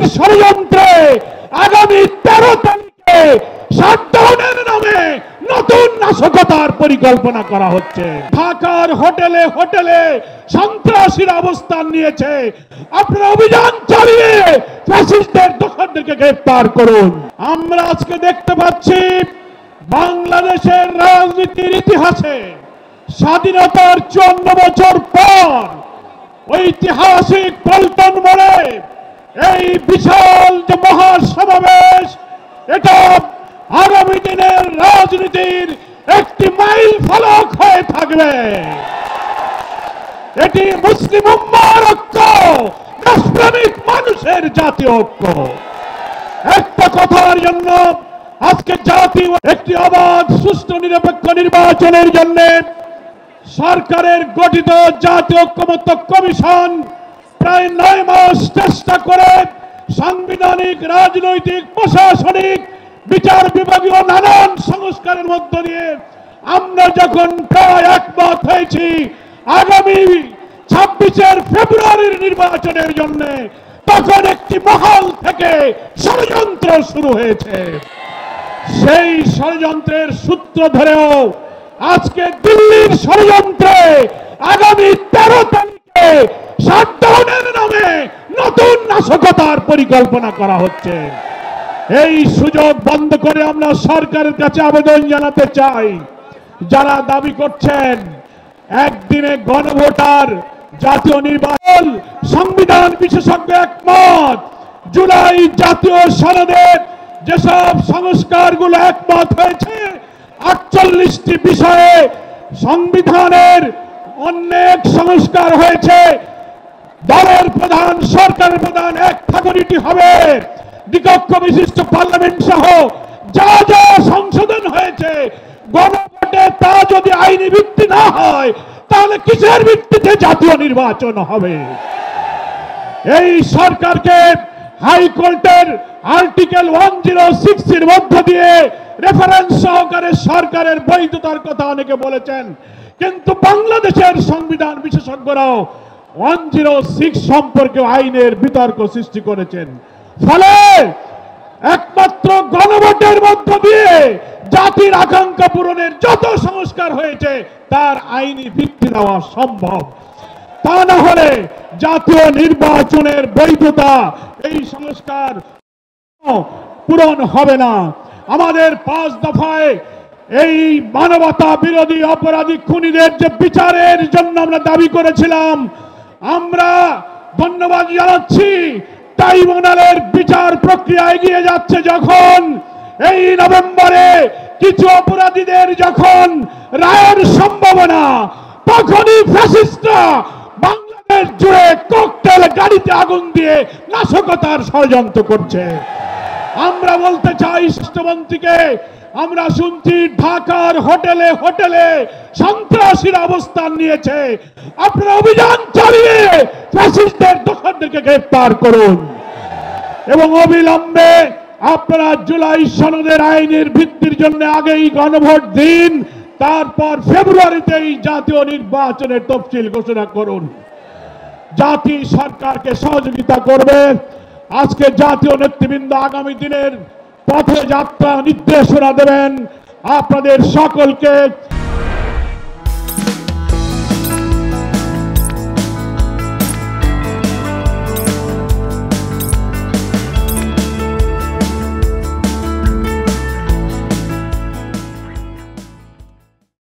দিল্লির ষড়যন্ত্রে আগামী 13 তারিখে শাটডাউনের নামে নতুন নাশকতার পরিকল্পনা করা হচ্ছে। ঢাকার হোটেলে হোটেলে সন্ত্রাসীরা অবস্থান নিয়েছে। আপনারা অভিযান চালিয়ে ফ্যাসিস্টদের দোসরদেরকে গ্রেফতার করুন। আমরা আজকে দেখতে পাচ্ছি বাংলাদেশের রাজনীতির ইতিহাসে স্বাধীনতার 54 বছর পর ঐতিহাসিক পল্টন মোড়ে এই বিশাল যে মহাসমাবেশ, এটা আগামী দিনের রাজনীতির একটি মাইল ফলক হয়ে থাকবে। এটি মুসলিম উম্মার ঐক্য, দেশপ্রেমিক মানুষের জাতীয় ঐক্য। একটা কথার জন্য আজকে জাতি একটি অবাধ সুষ্ঠু নিরপেক্ষ নির্বাচনের জন্য সরকারের গঠিত জাতীয় ঐক্যমত্য কমিশন প্রায় 9 মাস চেষ্টা করে সাংবিধানিক, রাজনৈতিক, প্রশাসনিক, বিচার বিভাগীয় নানান সংস্কারের মধ্য দিয়ে আমরা যখন প্রায় একমত হয়েছি আগামী 26 ফেব্রুয়ারির নির্বাচনের জন্য, তখন একটি মহল থেকে ষড়যন্ত্র শুরু হয়েছে। সেই ষড়যন্ত্রের সূত্র ধরেও আজকে দিল্লির ষড়যন্ত্রে আগামী 13 তারিখে শাটডাউনের নামে নতুন নাশকতার পরিকল্পনা করা হচ্ছে। এই সুযোগ বন্ধ করে আমরা সরকারের কাছে আবেদন জানাতে চাই, যারা দাবি করছেন একদিনে গণভোটার, জাতীয় নির্বাচন, সংবিধান বিশেষজ্ঞ একমত, জুলাই জাতীয় সনদের যেসব সংস্কারগুলো একমত হয়েছে, 48টি বিষয়ে সংবিধানের অনেক সংস্কার হয়েছে। দলের প্রধান, সরকারের প্রধান এক থাকনিটি হবে, দ্বিকক্ষ বিশিষ্ট পার্লামেন্ট সহ যা যা সংশোধন হয়েছে গণভোটে, তা যদি আইনি ভিত্তি না হয় তাহলে কিসের ভিত্তিতে জাতীয় নির্বাচন হবে? এই সরকারকে হাইকোর্টের আর্টিকেল 106 এর মধ্য দিয়ে রেফারেন্স সহকারে সরকারের বৈধতার কথা অনেকে বলেছেন, কিন্তু বাংলাদেশের সংবিধান বিশেষজ্ঞরাও 106 সম্পর্কে আইনের বিতর্ক সৃষ্টি করেছেন। ফলে একমাত্র গণভোটের মধ্য দিয়ে জাতির আকাঙ্ক্ষা পূরণের যত সংস্কার হয়েছে তার আইনি ভিত্তি দেওয়া সম্ভব। তা না হলে জাতীয় নির্বাচনের বৈধতা, এই সংস্কার পূরণ হবে না। আমাদের 5 দফায় এই মানবতা বিরোধী অপরাধী খুনিদের যে বিচারের জন্য আমরা দাবি করেছিলাম, আমরা ধন্যবাদ জানাচ্ছি ট্রাইব্যুনালের বিচার প্রক্রিয়া এগিয়ে যাচ্ছে। যখন এই নভেম্বরে কিছু অপরাধীদের যখন রায়ের সম্ভাবনা, তখনই ফ্যাসিস্টরা বাংলাদেশ জুড়ে ককটেল গাড়িতে আগুন দিয়ে নাশকতার ষড়যন্ত্র করছে। আমরা বলতে চাই শিষ্টমন্ত্রীকে, আমরা শুনছি ঢাকার হোটেলে হোটেলে সন্ত্রাসীরা অবস্থান নিয়েছে। আপনারা অভিযান চালিয়ে ফ্যাসিস্টদের দোসরদেরকে গ্রেফতার করুন এবং অবিলম্বে আপনারা জুলাই সনদের আইনের ভিত্তির জন্য আগেই গণভোট দিন, তারপর ফেব্রুয়ারিতেই জাতীয় নির্বাচনের তফসিল ঘোষণা করুন। জাতি সরকারকে সহযোগিতা করবে। আজকে জাতীয় নেতৃবৃন্দ আগামী দিনের পথে যাত্রা নির্দেশনা দেবেন। আপনাদের সকলকে